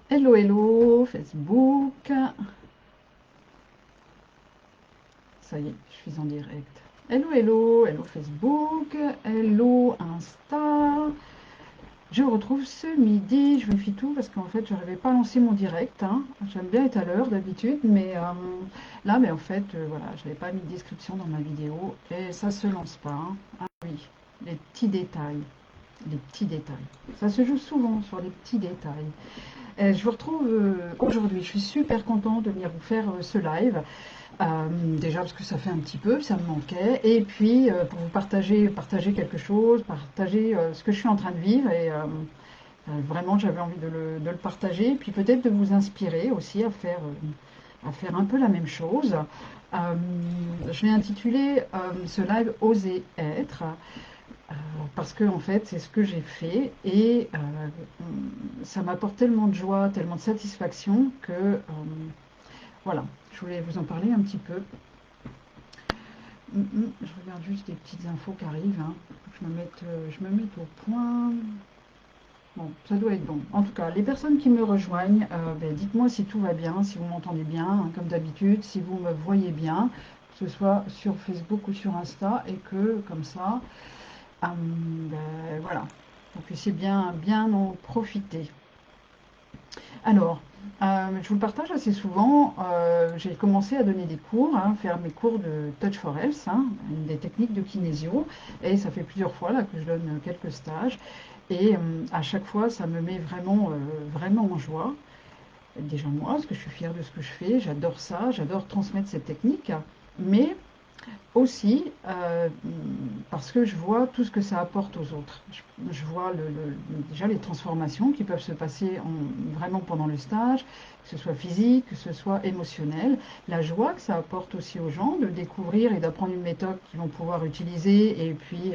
Hello, hello, Facebook. Ça y est, je suis en direct. Hello, hello, hello Facebook, hello Insta. Je retrouve ce midi, je vérifie tout parce qu'en fait, je n'arrivais pas à lancer mon direct, hein. J'aime bien être à l'heure d'habitude, mais là, mais en fait, voilà, je n'avais pas mis de description dans ma vidéo et ça se lance pas, hein. Ah oui, les petits détails, les petits détails. Ça se joue souvent sur les petits détails. Je vous retrouve aujourd'hui. Je suis super contente de venir vous faire ce live. Déjà parce que ça fait un petit peu, ça me manquait. Et puis pour vous partager quelque chose, partager ce que je suis en train de vivre. Et vraiment, j'avais envie de le partager. Et puis peut-être de vous inspirer aussi à faire un peu la même chose. Euh, je l'ai intitulé ce live Oser être. Euh, Parce que en fait, c'est ce que j'ai fait et ça m'apporte tellement de joie, tellement de satisfaction que voilà, je voulais vous en parler un petit peu. Je regarde juste des petites infos qui arrivent, hein. Je me mette au point. Bon, ça doit être bon. En tout cas, les personnes qui me rejoignent, ben, dites-moi si tout va bien, si vous m'entendez bien, hein, comme d'habitude, si vous me voyez bien, que ce soit sur Facebook ou sur Insta, et que comme ça, ben, voilà, vous puissiez bien en profiter. Alors, je vous le partage assez souvent. J'ai commencé à donner des cours, hein, faire mes cours de Touch for Health, hein, une des techniques de kinésio. Et ça fait plusieurs fois là, que je donne quelques stages. Et à chaque fois, ça me met vraiment en joie. Déjà moi, parce que je suis fière de ce que je fais. J'adore ça, j'adore transmettre cette technique. Mais aussi, parce que je vois tout ce que ça apporte aux autres. Je vois déjà les transformations qui peuvent se passer vraiment pendant le stage, que ce soit physique, que ce soit émotionnel, la joie que ça apporte aussi aux gens de découvrir et d'apprendre une méthode qu'ils vont pouvoir utiliser, et puis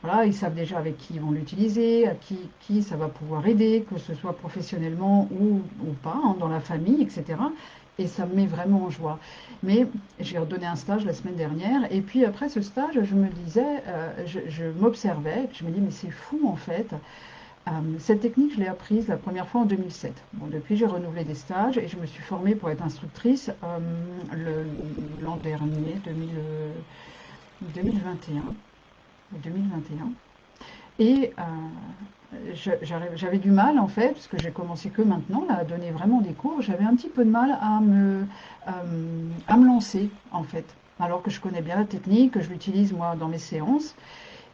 voilà, ils savent déjà avec qui ils vont l'utiliser, à qui ça va pouvoir aider, que ce soit professionnellement ou pas, hein, dans la famille, etc. Et ça me met vraiment en joie. Mais j'ai redonné un stage la semaine dernière, et puis après ce stage, je me disais, je m'observais, je me dis, mais c'est fou en fait. Cette technique, je l'ai apprise la première fois en 2007. Bon, depuis, j'ai renouvelé des stages et je me suis formée pour être instructrice l'an dernier, 2021. 2021. Et j'avais du mal en fait, parce que j'ai commencé que maintenant là, à donner vraiment des cours, j'avais un petit peu de mal à me lancer en fait. Alors que je connais bien la technique, que je l'utilise moi dans mes séances,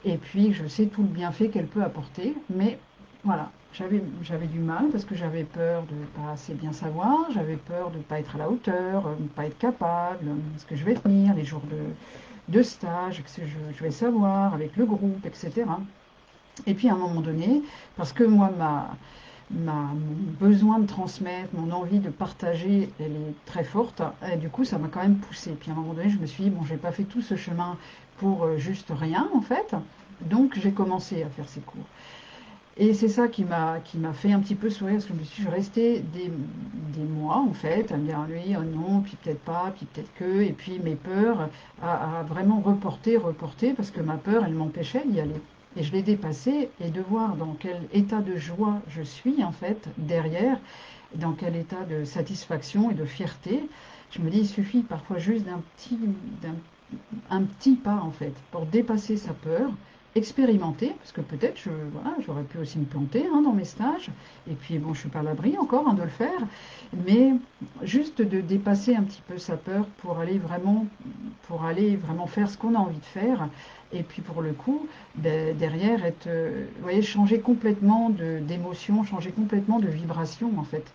et puis je sais tout le bienfait qu'elle peut apporter, mais voilà, j'avais du mal parce que j'avais peur de ne pas assez bien savoir, j'avais peur de ne pas être à la hauteur, de ne pas être capable, est-ce que je vais tenir les jours de stage, que je vais savoir avec le groupe, etc. Et puis à un moment donné, parce que moi, mon besoin de transmettre, mon envie de partager, elle est très forte, et du coup, ça m'a quand même poussée. Puis à un moment donné, je me suis dit, bon, j'ai pas fait tout ce chemin pour juste rien, en fait. Donc j'ai commencé à faire ces cours. Et c'est ça qui m'a fait un petit peu sourire, parce que je suis restée des mois, en fait, à me dire, oui, oh non, puis peut-être pas, puis peut-être que, et puis mes peurs, à vraiment reporter, parce que ma peur, elle m'empêchait d'y aller. Et je l'ai dépassée, et de voir dans quel état de joie je suis, en fait, derrière, dans quel état de satisfaction et de fierté, je me dis, il suffit parfois juste d'un un petit pas en fait pour dépasser sa peur, expérimenter, parce que peut-être voilà, j'aurais pu aussi me planter, hein, dans mes stages, et puis bon, je suis pas à l'abri encore, hein, de le faire, mais juste de dépasser un petit peu sa peur pour aller vraiment faire ce qu'on a envie de faire, et puis pour le coup, ben, derrière être, vous voyez, changer complètement d'émotion, changer complètement de vibration en fait.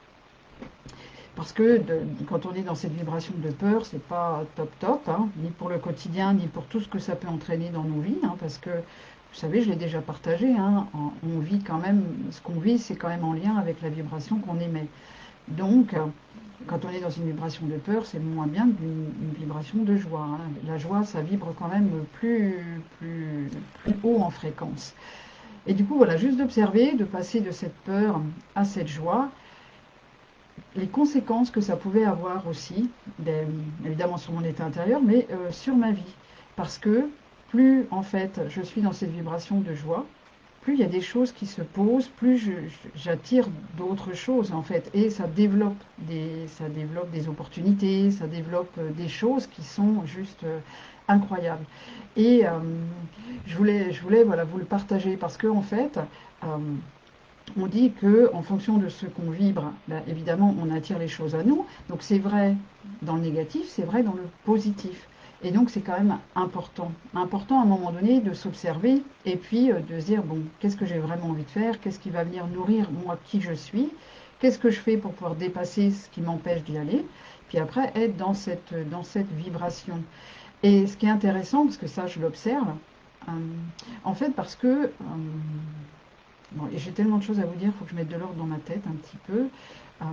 Parce que quand on est dans cette vibration de peur, c'est pas top top, hein, ni pour le quotidien, ni pour tout ce que ça peut entraîner dans nos vies, hein, parce que vous savez, je l'ai déjà partagé, hein, on vit quand même, ce qu'on vit, c'est quand même en lien avec la vibration qu'on émet. Donc, quand on est dans une vibration de peur, c'est moins bien qu'une vibration de joie, hein. La joie, ça vibre quand même plus haut en fréquence. Et du coup, voilà, juste d'observer, de passer de cette peur à cette joie, les conséquences que ça pouvait avoir aussi, ben, évidemment sur mon état intérieur, mais sur ma vie. Parce que plus en fait je suis dans cette vibration de joie, plus il y a des choses qui se posent, plus j'attire d'autres choses en fait. Et ça développe des opportunités, ça développe des choses qui sont juste incroyables. Et je voulais voilà, vous le partager parce que en fait, euh, on dit que en fonction de ce qu'on vibre, ben, évidemment, on attire les choses à nous. Donc c'est vrai dans le négatif, c'est vrai dans le positif. Et donc c'est quand même important à un moment donné de s'observer et puis de se dire bon, qu'est-ce que j'ai vraiment envie de faire, qu'est-ce qui va venir nourrir moi qui je suis, qu'est-ce que je fais pour pouvoir dépasser ce qui m'empêche d'y aller, puis après être dans cette vibration. Et ce qui est intéressant, parce que ça je l'observe, euh, en fait parce que bon, et j'ai tellement de choses à vous dire, il faut que je mette de l'ordre dans ma tête un petit peu. Euh,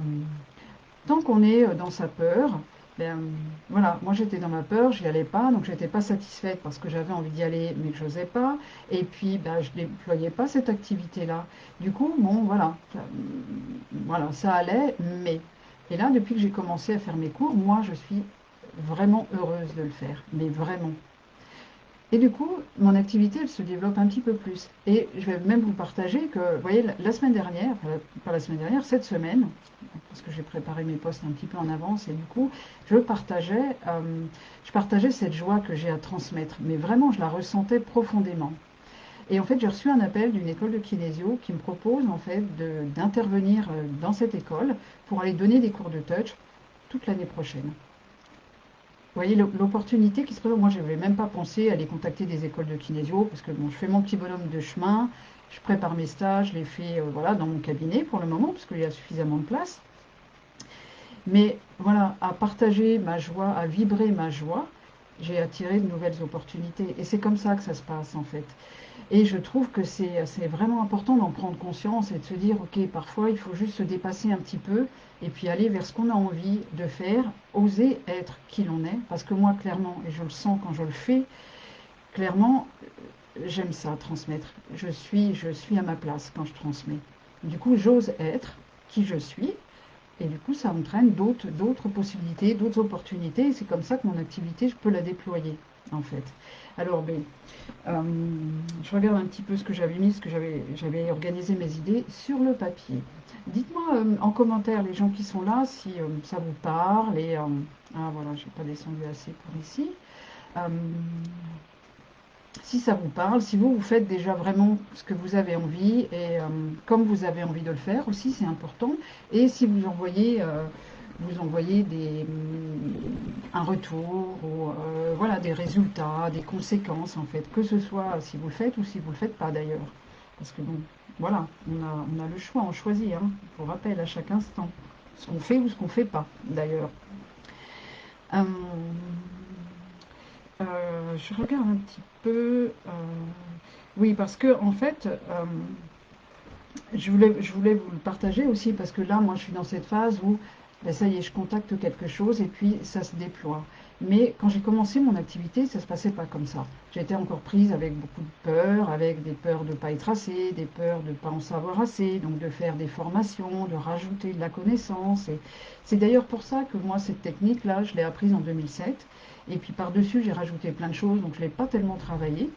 Tant qu'on est dans sa peur, ben, voilà, moi j'étais dans ma peur, j'y allais pas, donc j'étais pas satisfaite parce que j'avais envie d'y aller, mais que j'osais pas. Et puis, ben, je déployais pas cette activité-là. Du coup, bon, voilà, ça allait, mais. Et là, depuis que j'ai commencé à faire mes cours, moi, je suis vraiment heureuse de le faire, mais vraiment. Et du coup, mon activité, elle se développe un petit peu plus. Et je vais même vous partager que, vous voyez, la semaine dernière, enfin, pas la semaine dernière, cette semaine, parce que j'ai préparé mes posts un petit peu en avance, et du coup, je partageais cette joie que j'ai à transmettre. Mais vraiment, je la ressentais profondément. Et en fait, j'ai reçu un appel d'une école de kinésio qui me propose en fait d'intervenir dans cette école pour aller donner des cours de touch toute l'année prochaine. Vous voyez l'opportunité qui se présente. Moi, je n'avais même pas pensé à aller contacter des écoles de kinésio parce que bon, je fais mon petit bonhomme de chemin, je prépare mes stages, je les fais voilà, dans mon cabinet pour le moment parce qu'il y a suffisamment de place. Mais voilà, à partager ma joie, à vibrer ma joie, j'ai attiré de nouvelles opportunités. Et c'est comme ça que ça se passe en fait. Et je trouve que c'est vraiment important d'en prendre conscience et de se dire, ok, parfois il faut juste se dépasser un petit peu et puis aller vers ce qu'on a envie de faire, oser être qui l'on est. Parce que moi, clairement, et je le sens quand je le fais, clairement, j'aime ça, transmettre. Je suis à ma place quand je transmets. Du coup, j'ose être qui je suis. Et du coup, ça entraîne d'autres possibilités, d'autres opportunités. Et c'est comme ça que mon activité, je peux la déployer, en fait. Alors, ben, euh, je regarde un petit peu ce que j'avais mis, ce que j'avais organisé mes idées sur le papier. Dites-moi en commentaire, les gens qui sont là, si ça vous parle. Ah voilà, je n'ai pas descendu assez pour ici. Euh, si ça vous parle, si vous faites déjà vraiment ce que vous avez envie et comme vous avez envie de le faire aussi, c'est important. Et si vous envoyez un retour ou voilà, des résultats, des conséquences en fait, que ce soit si vous le faites ou si vous le faites pas d'ailleurs. Parce que bon, voilà, on a le choix, on choisit, hein, pour rappel à chaque instant, ce qu'on fait ou ce qu'on fait pas d'ailleurs. Euh, je regarde un petit peu. Oui, parce que en fait, je voulais vous le partager aussi parce que là, moi, je suis dans cette phase où, ben, ça y est, je contacte quelque chose et puis ça se déploie. Mais quand j'ai commencé mon activité, ça ne se passait pas comme ça. J'étais encore prise avec beaucoup de peurs, avec des peurs de ne pas être assez, des peurs de ne pas en savoir assez, donc de faire des formations, de rajouter de la connaissance. Et c'est d'ailleurs pour ça que moi, cette technique-là, je l'ai apprise en 2007. Et puis par-dessus, j'ai rajouté plein de choses, donc je ne l'ai pas tellement travaillé.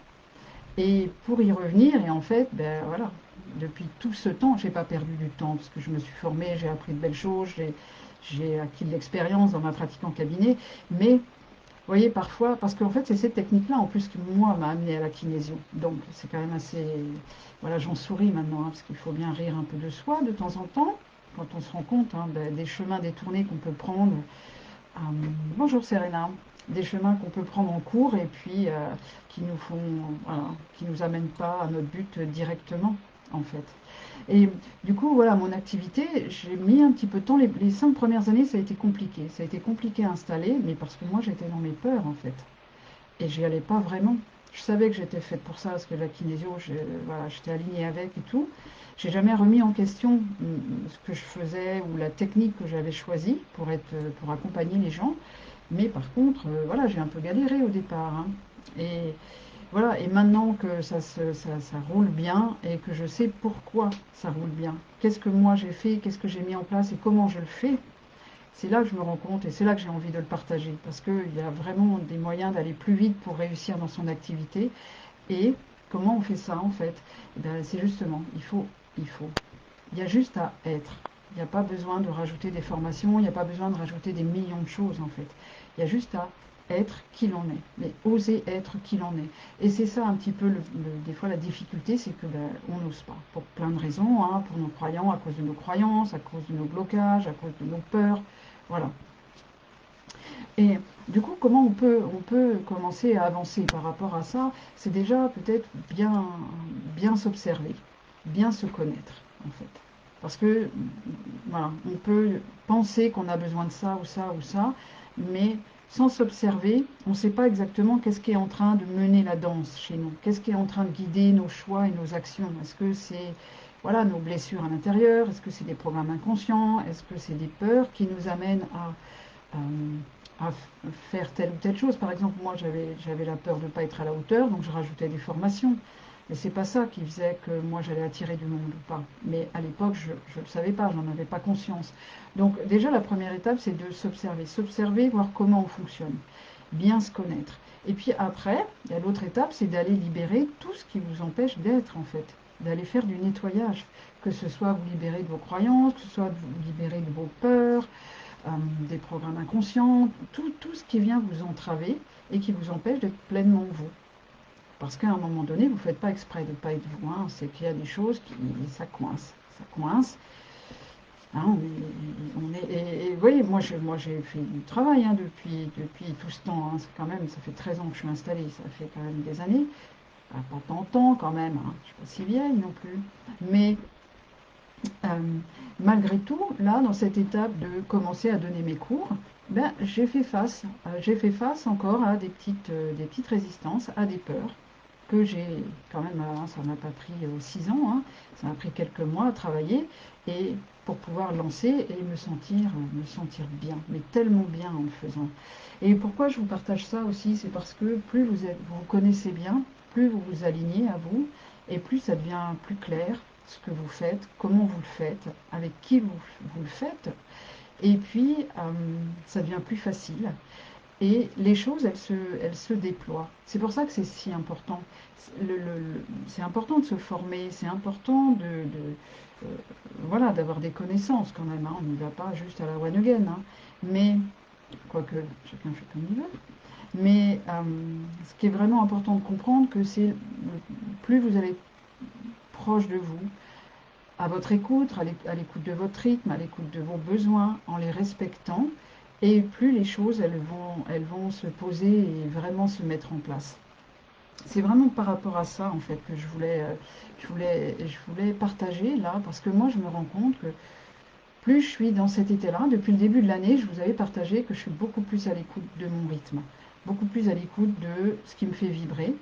Et pour y revenir, et en fait, ben voilà, depuis tout ce temps, j'ai pas perdu du temps parce que je me suis formée, j'ai appris de belles choses, j'ai acquis de l'expérience dans ma pratique en cabinet. Mais vous voyez, parfois, parce qu'en fait, c'est cette technique-là en plus qui, moi, m'a amené à la kinésio. Donc, c'est quand même assez. Voilà, j'en souris maintenant, hein, parce qu'il faut bien rire un peu de soi de temps en temps, quand on se rend compte hein, des chemins détournés qu'on peut prendre. Bonjour Serena. Des chemins qu'on peut prendre en cours et puis qui nous font, voilà, qui nous amènent pas à notre but directement, en fait. Et du coup, voilà, mon activité, j'ai mis un petit peu de temps. Les 5 premières années, ça a été compliqué. Ça a été compliqué à installer, mais parce que moi, j'étais dans mes peurs, en fait. Et j'y allais pas vraiment. Je savais que j'étais faite pour ça, parce que la kinésio, voilà, j'étais alignée avec et tout. J'ai jamais remis en question ce que je faisais ou la technique que j'avais choisie pour accompagner les gens. Mais par contre, voilà, j'ai un peu galéré au départ, hein. Et voilà, et maintenant que ça roule bien et que je sais pourquoi ça roule bien, qu'est-ce que moi j'ai fait, qu'est-ce que j'ai mis en place et comment je le fais, c'est là que je me rends compte et c'est là que j'ai envie de le partager. Parce qu'il y a vraiment des moyens d'aller plus vite pour réussir dans son activité. Et Comment on fait ça en fait? Eh bien, c'est justement, il y a juste à être. Il n'y a pas besoin de rajouter des formations, il n'y a pas besoin de rajouter des millions de choses en fait. Il y a juste à être qui l'on est, mais oser être qui l'on est. Et c'est ça un petit peu, des fois la difficulté, c'est que ben, on n'ose pas, pour plein de raisons, hein, pour nos croyants, à cause de nos croyances, à cause de nos blocages, à cause de nos peurs, voilà. Et du coup, comment on peut commencer à avancer par rapport à ça? C'est déjà peut-être bien s'observer, bien se connaître, en fait. Parce que, voilà, on peut penser qu'on a besoin de ça ou ça ou ça, mais sans s'observer, on ne sait pas exactement qu'est-ce qui est en train de mener la danse chez nous, qu'est-ce qui est en train de guider nos choix et nos actions. Est-ce que c'est voilà, nos blessures à l'intérieur? Est-ce que c'est des programmes inconscients? Est-ce que c'est des peurs qui nous amènent à faire telle ou telle chose? Par exemple, moi, j'avais la peur de ne pas être à la hauteur, donc je rajoutais des formations. Mais c'est pas ça qui faisait que moi j'allais attirer du monde ou pas. Mais à l'époque, je ne le savais pas, j'en avais pas conscience. Donc déjà, la première étape, c'est de s'observer. S'observer, voir comment on fonctionne. Bien se connaître. Et puis après, il y a l'autre étape, c'est d'aller libérer tout ce qui vous empêche d'être, en fait. D'aller faire du nettoyage. Que ce soit vous libérer de vos croyances, que ce soit vous libérer de vos peurs, des programmes inconscients, tout ce qui vient vous entraver et qui vous empêche d'être pleinement vous. Parce qu'à un moment donné, vous ne faites pas exprès de ne pas être vous. Hein. C'est qu'il y a des choses qui. Ça coince. Ça coince. Hein, et vous voyez, moi j'ai fait du travail hein, depuis tout ce temps. Hein. Quand même, ça fait 13 ans que je suis installée. Ça fait quand même des années. Pas tant de temps quand même. Hein. Je ne suis pas si vieille non plus. Mais euh, malgré tout, là, dans cette étape de commencer à donner mes cours, ben, j'ai fait face. J'ai fait face encore à des petites résistances, à des peurs que j'ai quand même, ça m'a pas pris 6 ans, hein, ça m'a pris quelques mois à travailler et pour pouvoir lancer et me sentir bien, mais tellement bien en le faisant. Et pourquoi je vous partage ça aussi, c'est parce que plus vous vous connaissez bien, plus vous vous alignez à vous et plus ça devient plus clair ce que vous faites, comment vous le faites, avec qui vous le faites, et puis ça devient plus facile. Et les choses, elles se déploient. C'est pour ça que c'est si important. C'est important de se former, c'est important voilà, d'avoir des connaissances quand même. Hein. On n'y va pas juste à la one again. Hein. Mais, quoique chacun fait comme il veut. Mais ce qui est vraiment important de comprendre, que c'est plus vous allez proche de vous, à votre écoute, à l'écoute de votre rythme, à l'écoute de vos besoins, en les respectant, et plus les choses elles vont se poser et vraiment se mettre en place. C'est vraiment par rapport à ça en fait que je voulais partager là, parce que moi je me rends compte que plus je suis dans cet état-là, depuis le début de l'année, je vous avais partagé que je suis beaucoup plus à l'écoute de mon rythme, beaucoup plus à l'écoute de ce qui me fait vibrer,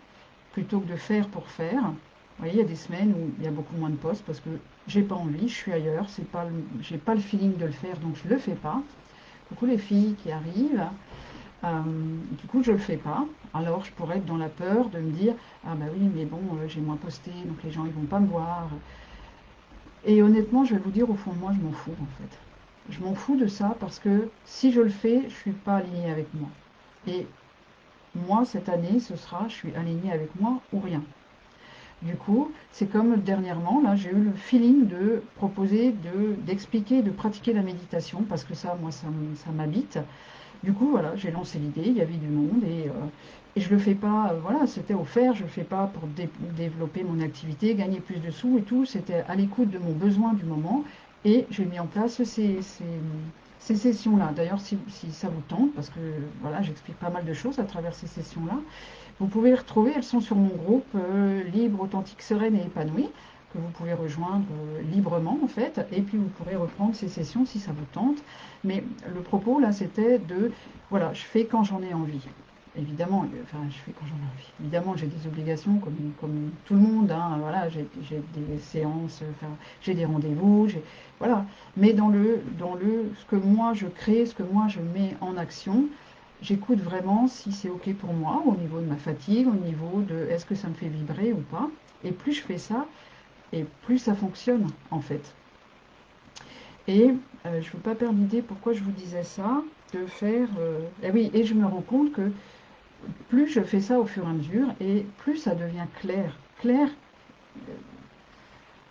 plutôt que de faire pour faire. Vous voyez, il y a des semaines où il y a beaucoup moins de postes parce que j'ai pas envie, je suis ailleurs, j'ai pas le feeling de le faire, donc je le fais pas. Coucou les filles qui arrivent, du coup je le fais pas. Alors je pourrais être dans la peur de me dire ah bah oui mais bon j'ai moins posté donc les gens ils vont pas me voir. Et honnêtement je vais vous dire au fond de moi je m'en fous en fait. Je m'en fous de ça parce que si je le fais je suis pas alignée avec moi. Et moi cette année ce sera je suis alignée avec moi ou rien. Du coup, c'est comme dernièrement, là, j'ai eu le feeling de proposer, d'expliquer, de pratiquer la méditation, parce que ça, moi, ça m'habite. Du coup, voilà, j'ai lancé l'idée, il y avait du monde, et je le fais pas, voilà, c'était offert, je le fais pas pour développer mon activité, gagner plus de sous et tout, c'était à l'écoute de mon besoin du moment, et j'ai mis en place ces sessions-là. D'ailleurs, si ça vous tente, parce que voilà, j'explique pas mal de choses à travers ces sessions-là, vous pouvez les retrouver, elles sont sur mon groupe Libre, Authentique, Sereine et Épanouie, que vous pouvez rejoindre librement en fait, et puis vous pourrez reprendre ces sessions si ça vous tente. Mais le propos là, c'était de, voilà, je fais quand j'en ai envie. Évidemment, enfin, je fais quand j'en ai envie. Évidemment, j'ai des obligations comme tout le monde. Hein, voilà, j'ai des séances, enfin, j'ai des rendez-vous, voilà. Mais ce que moi je crée, ce que moi je mets en action, j'écoute vraiment si c'est OK pour moi, au niveau de ma fatigue, au niveau de est-ce que ça me fait vibrer ou pas. Et plus je fais ça, et plus ça fonctionne en fait. Et je ne veux pas perdre l'idée pourquoi je vous disais ça, de faire. Et oui, et je me rends compte que plus je fais ça au fur et à mesure, et plus ça devient clair. clair.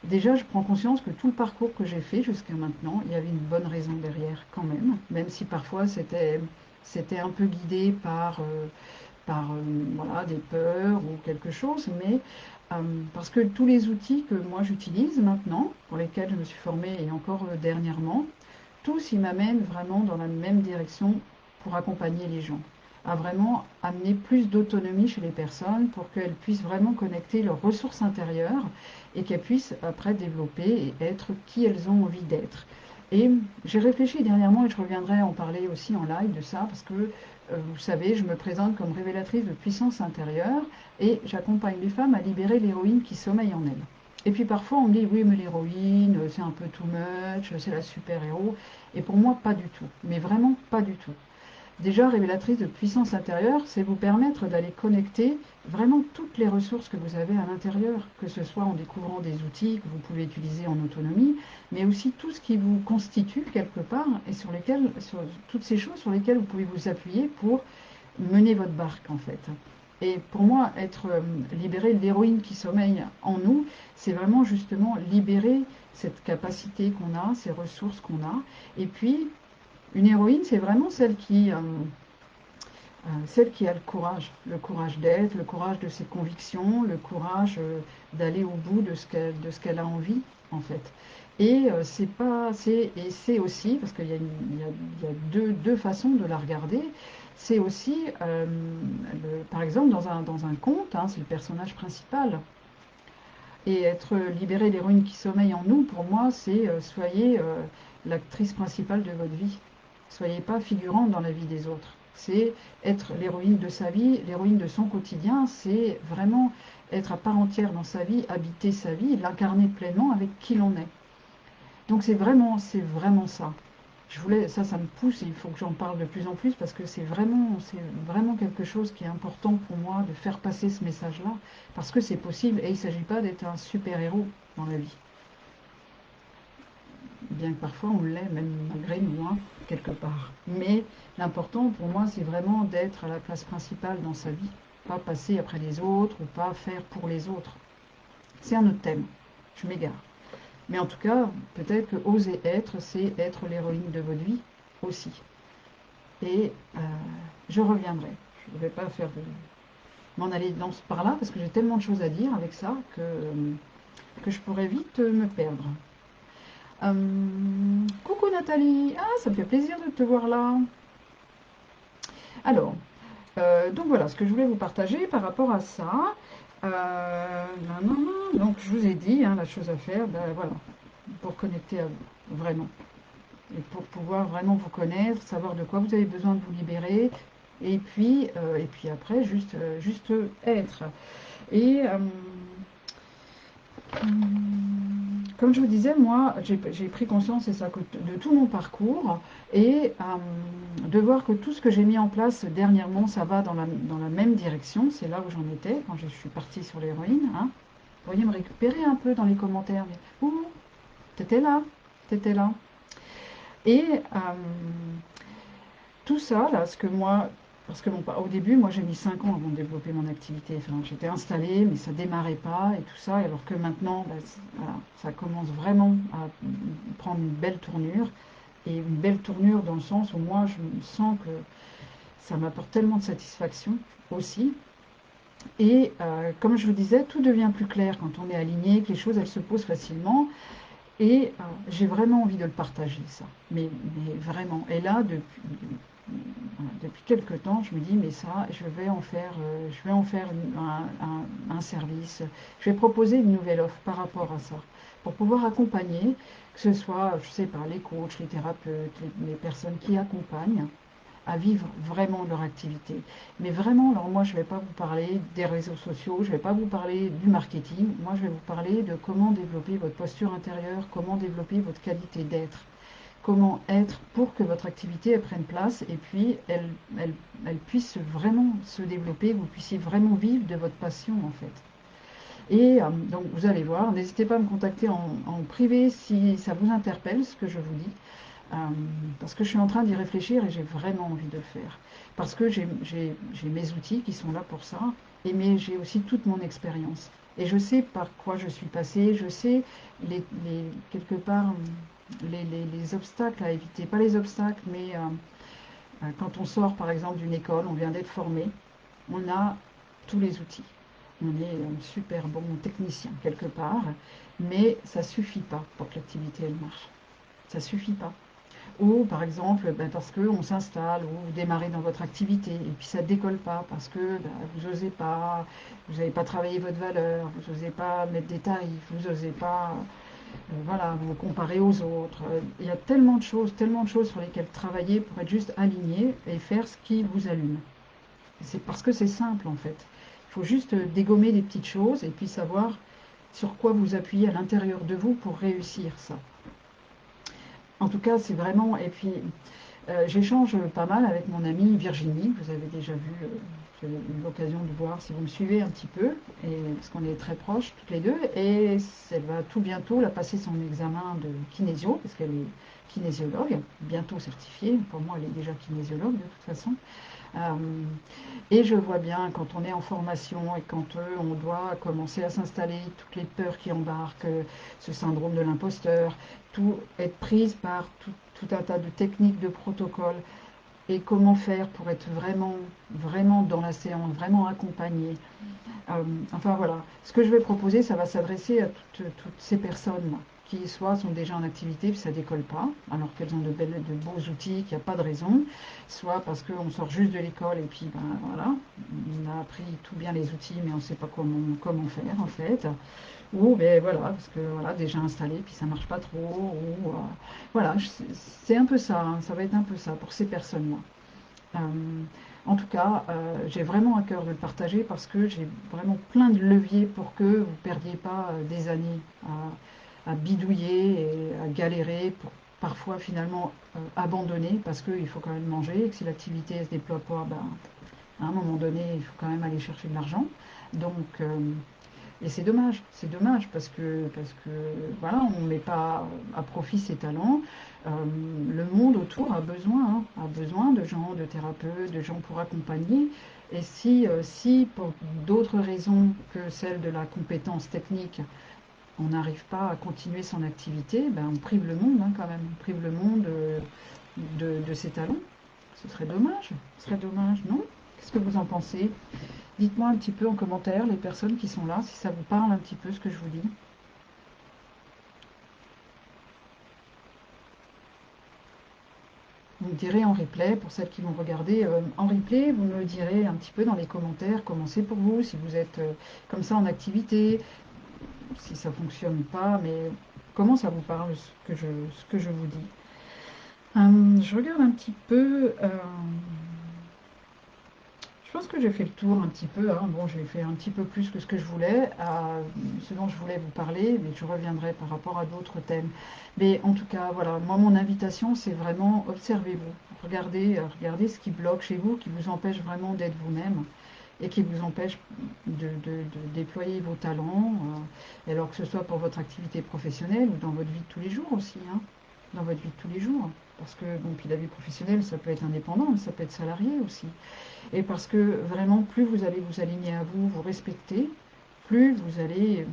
Déjà, je prends conscience que tout le parcours que j'ai fait jusqu'à maintenant, il y avait une bonne raison derrière quand même si parfois c'était un peu guidé par voilà, des peurs ou quelque chose, mais parce que tous les outils que moi j'utilise maintenant, pour lesquels je me suis formée et encore dernièrement, tous ils m'amènent vraiment dans la même direction pour accompagner les gens, à vraiment amener plus d'autonomie chez les personnes pour qu'elles puissent vraiment connecter leurs ressources intérieures et qu'elles puissent après développer et être qui elles ont envie d'être. Et j'ai réfléchi dernièrement et je reviendrai en parler aussi en live de ça parce que vous savez, je me présente comme révélatrice de puissance intérieure et j'accompagne les femmes à libérer l'héroïne qui sommeille en elles. Et puis parfois on me dit oui mais l'héroïne c'est un peu too much, c'est la super-héros. Et pour moi pas du tout, mais vraiment pas du tout. Déjà, révélatrice de puissance intérieure, c'est vous permettre d'aller connecter vraiment toutes les ressources que vous avez à l'intérieur, que ce soit en découvrant des outils que vous pouvez utiliser en autonomie, mais aussi tout ce qui vous constitue quelque part et sur toutes ces choses sur lesquelles vous pouvez vous appuyer pour mener votre barque en fait. Et pour moi, libérer l'héroïne qui sommeille en nous, c'est vraiment justement libérer cette capacité qu'on a, ces ressources qu'on a, et puis une héroïne, c'est vraiment celle qui a le courage d'être, le courage de ses convictions, le courage d'aller au bout de ce qu'elle a envie, en fait. Et c'est aussi, parce qu'il y a, il y a deux façons de la regarder, c'est aussi, par exemple, dans un conte, hein, c'est le personnage principal. Et être libéré l'héroïne qui sommeille en nous, pour moi, c'est soyez l'actrice principale de votre vie. Soyez pas figurante dans la vie des autres. C'est être l'héroïne de sa vie, l'héroïne de son quotidien, c'est vraiment être à part entière dans sa vie, habiter sa vie, l'incarner pleinement avec qui l'on est. Donc c'est vraiment ça. Ça me pousse et il faut que j'en parle de plus en plus parce que c'est vraiment quelque chose qui est important pour moi de faire passer ce message-là parce que c'est possible et il ne s'agit pas d'être un super-héros dans la vie. Bien que parfois on l'est, même malgré nous, hein, quelque part. Mais l'important pour moi, c'est vraiment d'être à la place principale dans sa vie. Pas passer après les autres ou pas faire pour les autres. C'est un autre thème. Je m'égare. Mais en tout cas, peut-être que oser être, c'est être l'héroïne de votre vie aussi. Et je reviendrai. Je ne vais pas m'en aller par là parce que j'ai tellement de choses à dire avec ça que je pourrais vite me perdre. Coucou Nathalie, ah ça me fait plaisir de te voir là. Alors, donc voilà ce que je voulais vous partager par rapport à ça. Donc je vous ai dit hein, la chose à faire, ben, voilà, pour connecter à vous, vraiment. Et pour pouvoir vraiment vous connaître, savoir de quoi vous avez besoin de vous libérer, et puis après, juste être. Et comme je vous disais, moi, j'ai pris conscience, c'est ça, de tout mon parcours, et de voir que tout ce que j'ai mis en place dernièrement, ça va dans la même direction. C'est là où j'en étais quand je suis partie sur l'héroïne. Hein. Vous pourriez me récupérer un peu dans les commentaires, mais ouh, t'étais là, t'étais là. Et tout ça, là, parce que bon, au début, moi j'ai mis 5 ans avant de développer mon activité. Enfin, j'étais installée, mais ça démarrait pas et tout ça. Alors que maintenant, bah, voilà, ça commence vraiment à prendre une belle tournure. Et une belle tournure dans le sens où moi je me sens que ça m'apporte tellement de satisfaction aussi. Et comme je vous disais, tout devient plus clair quand on est aligné, que les choses elles se posent facilement. Et j'ai vraiment envie de le partager, ça. Mais vraiment. Et là, depuis quelques temps, je me dis, mais ça, je vais en faire un service. Je vais proposer une nouvelle offre par rapport à ça. Pour pouvoir accompagner, que ce soit, je sais pas, les coachs, les thérapeutes, les personnes qui accompagnent à vivre vraiment leur activité. Mais vraiment, alors moi je ne vais pas vous parler des réseaux sociaux, je ne vais pas vous parler du marketing, moi je vais vous parler de comment développer votre posture intérieure, comment développer votre qualité d'être, comment être pour que votre activité elle prenne place et puis elle puisse vraiment se développer, vous puissiez vraiment vivre de votre passion en fait. Et donc vous allez voir, n'hésitez pas à me contacter en privé si ça vous interpelle ce que je vous dis. Euh, parce que je suis en train d'y réfléchir et j'ai vraiment envie de le faire. Parce que j'ai mes outils qui sont là pour ça, mais j'ai aussi toute mon expérience. Et je sais par quoi je suis passée, je sais quelque part les obstacles à éviter. Pas les obstacles, mais quand on sort par exemple d'une école, on vient d'être formé, on a tous les outils. On est un super bon technicien quelque part, mais ça suffit pas pour que l'activité elle marche. Ça suffit pas. Ou par exemple, ben, parce qu'on s'installe ou vous démarrez dans votre activité et puis ça ne décolle pas parce que ben, vous n'osez pas, vous n'avez pas travaillé votre valeur, vous n'osez pas mettre des tarifs, vous n'osez pas voilà, vous comparer aux autres. Il y a tellement de choses sur lesquelles travailler pour être juste aligné et faire ce qui vous allume. C'est parce que c'est simple en fait. Il faut juste dégommer des petites choses et puis savoir sur quoi vous appuyez à l'intérieur de vous pour réussir ça. En tout cas, c'est vraiment. Et puis, j'échange pas mal avec mon amie Virginie, que vous avez déjà vu, j'ai eu l'occasion de voir si vous me suivez un petit peu, et, parce qu'on est très proches toutes les deux, et elle va tout bientôt la passer son examen de kinésio, parce qu'elle est kinésiologue, bientôt certifiée, pour moi elle est déjà kinésiologue de toute façon. Euh, et je vois bien quand on est en formation et quand on doit commencer à s'installer, toutes les peurs qui embarquent, ce syndrome de l'imposteur, tout être prise par tout un tas de techniques, de protocoles et comment faire pour être vraiment dans la séance, vraiment accompagné. Enfin voilà, ce que je vais proposer, ça va s'adresser à toutes ces personnes qui soit sont déjà en activité puis ça décolle pas, alors qu'elles ont de beaux outils, qu'il n'y a pas de raison, soit parce qu'on sort juste de l'école et puis ben voilà, on a appris tout bien les outils mais on ne sait pas comment faire en fait, ou ben voilà, parce que voilà, déjà installé puis ça marche pas trop, ou voilà, c'est un peu ça, hein, ça va être un peu ça pour ces personnes-là. Euh, en tout cas, j'ai vraiment à cœur de le partager parce que j'ai vraiment plein de leviers pour que vous ne perdiez pas des années à bidouiller et à galérer pour parfois finalement abandonner parce qu'il faut quand même manger et que si l'activité ne se déploie pas, ben, à un moment donné, il faut quand même aller chercher de l'argent. Donc, et c'est dommage parce que voilà, on ne met pas à profit ses talents. Euh, le monde autour a besoin de gens, de thérapeutes, de gens pour accompagner. Et si pour d'autres raisons que celle de la compétence technique, on n'arrive pas à continuer son activité, ben on prive le monde hein, quand même, on prive le monde de ses talents. Ce serait dommage, non? Qu'est-ce que vous en pensez? Dites-moi un petit peu en commentaire, les personnes qui sont là, si ça vous parle un petit peu ce que je vous dis. Vous me direz en replay, pour celles qui vont regarder en replay, vous me direz un petit peu dans les commentaires comment c'est pour vous, si vous êtes comme ça en activité, si ça fonctionne pas, mais comment ça vous parle ce que je vous dis. Je regarde un petit peu. Je pense que j'ai fait le tour un petit peu, hein. Bon, j'ai fait un petit peu plus que ce que je voulais, ce dont je voulais vous parler, mais je reviendrai par rapport à d'autres thèmes. Mais en tout cas, voilà, moi, mon invitation, c'est vraiment observez-vous. Regardez ce qui bloque chez vous, qui vous empêche vraiment d'être vous-même et qui vous empêche de déployer vos talents, alors que ce soit pour votre activité professionnelle ou dans votre vie de tous les jours aussi, hein, dans votre vie de tous les jours. Parce que, bon, puis la vie professionnelle, ça peut être indépendant, mais ça peut être salarié aussi. Et parce que vraiment, plus vous allez vous aligner à vous, vous respecter, plus vous allez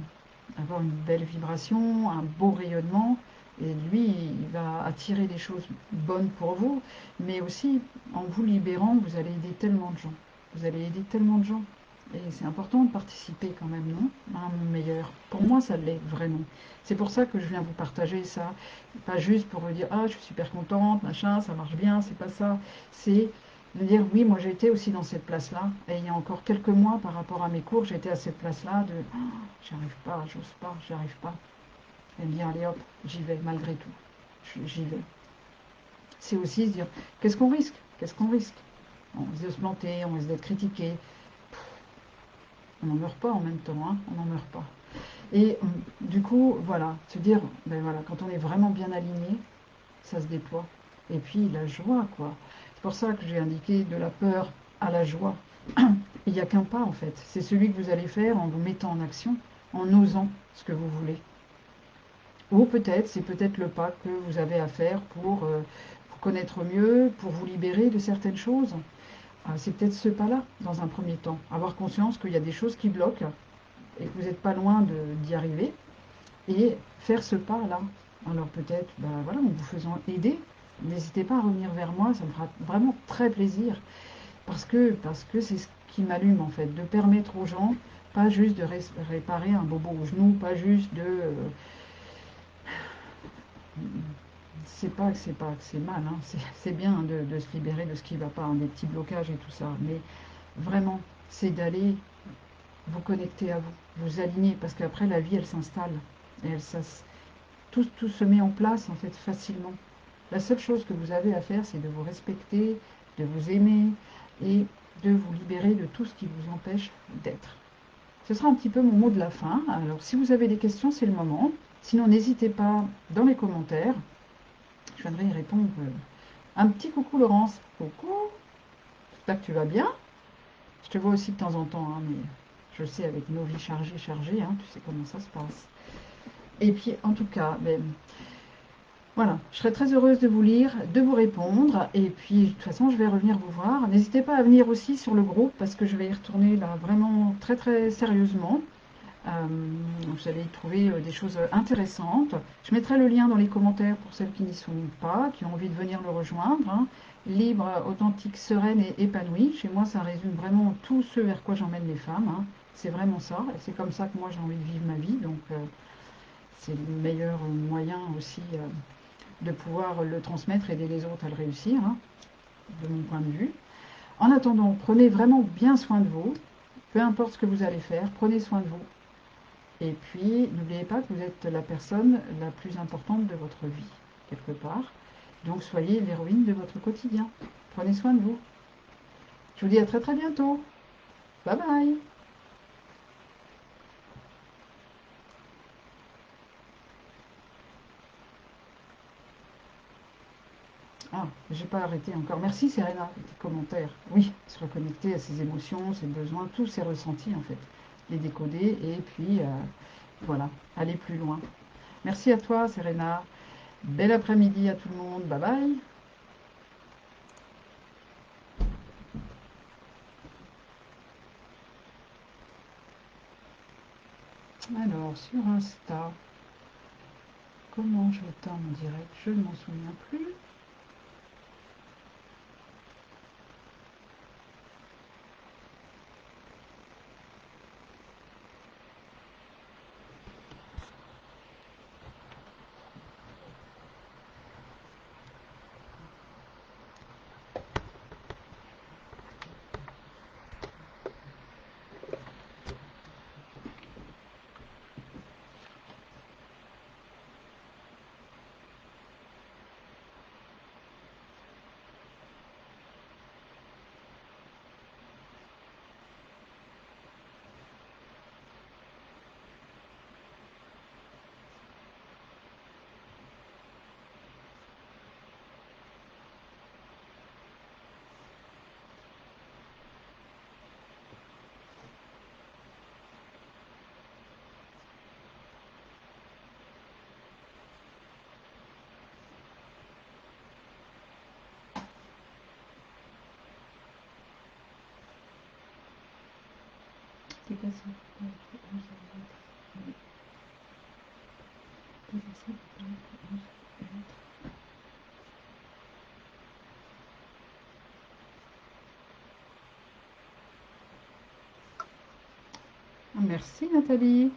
avoir une belle vibration, un beau rayonnement. Et lui, il va attirer des choses bonnes pour vous, mais aussi en vous libérant, vous allez aider tellement de gens. Vous allez aider tellement de gens. Et c'est important de participer quand même, non? À un monde meilleur. Pour moi, ça l'est vraiment. C'est pour ça que je viens vous partager ça. Pas juste pour vous dire, ah, je suis super contente, machin, ça marche bien, c'est pas ça. C'est de dire, oui, moi j'ai été aussi dans cette place-là. Et il y a encore quelques mois, par rapport à mes cours, j'étais à cette place-là de, oh, j'y arrive pas, j'ose pas, j'y arrive pas. Et me dire, allez hop, j'y vais malgré tout. J'y vais. C'est aussi se dire, qu'est-ce qu'on risque? Qu'est-ce qu'on risque? On risque de se planter, on risque d'être critiqué. On n'en meurt pas en même temps, hein, on n'en meurt pas. Et du coup, voilà, se dire, ben voilà, quand on est vraiment bien aligné, ça se déploie. Et puis la joie, quoi. C'est pour ça que j'ai indiqué de la peur à la joie. Il n'y a qu'un pas en fait. C'est celui que vous allez faire en vous mettant en action, en osant ce que vous voulez. Ou peut-être, c'est peut-être le pas que vous avez à faire pour vous connaître mieux, pour vous libérer de certaines choses. C'est peut-être ce pas-là, dans un premier temps. Avoir conscience qu'il y a des choses qui bloquent et que vous n'êtes pas loin d'y arriver, et faire ce pas-là. Alors peut-être, bah, voilà, en vous faisant aider, n'hésitez pas à revenir vers moi, ça me fera vraiment très plaisir, parce que c'est ce qui m'allume en fait, de permettre aux gens, pas juste de réparer un bobo au genou, pas juste de... c'est pas que c'est mal, hein, c'est bien de se libérer de ce qui ne va pas, hein, des petits blocages et tout ça, mais vraiment, c'est d'aller vous connecter à vous, vous aligner, parce qu'après la vie elle s'installe, et tout se met en place en fait facilement. La seule chose que vous avez à faire, c'est de vous respecter, de vous aimer et de vous libérer de tout ce qui vous empêche d'être. Ce sera un petit peu mon mot de la fin. Alors si vous avez des questions, c'est le moment. Sinon, n'hésitez pas dans les commentaires. Je viendrai y répondre. Un petit coucou Laurence. Coucou. J'espère que tu vas bien. Je te vois aussi de temps en temps, hein, mais je sais avec nos vies chargées, hein, tu sais comment ça se passe. Et puis en tout cas, ben, voilà, je serais très heureuse de vous lire, de vous répondre. Et puis, de toute façon, je vais revenir vous voir. N'hésitez pas à venir aussi sur le groupe parce que je vais y retourner là vraiment très très sérieusement. Euh, vous allez y trouver des choses intéressantes. Je mettrai le lien dans les commentaires pour celles qui n'y sont pas, qui ont envie de venir le rejoindre, hein. Libre, authentique, sereine et épanouie. Chez moi, ça résume vraiment tout ce vers quoi j'emmène les femmes, hein. C'est vraiment ça. Et c'est comme ça que moi j'ai envie de vivre ma vie. Donc, c'est le meilleur moyen aussi de pouvoir le transmettre et aider les autres à le réussir, hein, de mon point de vue. En attendant, prenez vraiment bien soin de vous, peu importe ce que vous allez faire, prenez soin de vous. Et puis, n'oubliez pas que vous êtes la personne la plus importante de votre vie, quelque part. Donc, soyez l'héroïne de votre quotidien. Prenez soin de vous. Je vous dis à très très bientôt. Bye bye. Ah, j'ai pas arrêté encore. Merci Serena, tes commentaires. Oui, se reconnecter à ses émotions, ses besoins, tous ses ressentis en fait. Les décoder et puis voilà, aller plus loin. Merci à toi Serena. Bel après-midi à tout le monde. Bye bye. Alors, sur Insta, comment je t'en direct? Je ne m'en souviens plus. Merci Nathalie.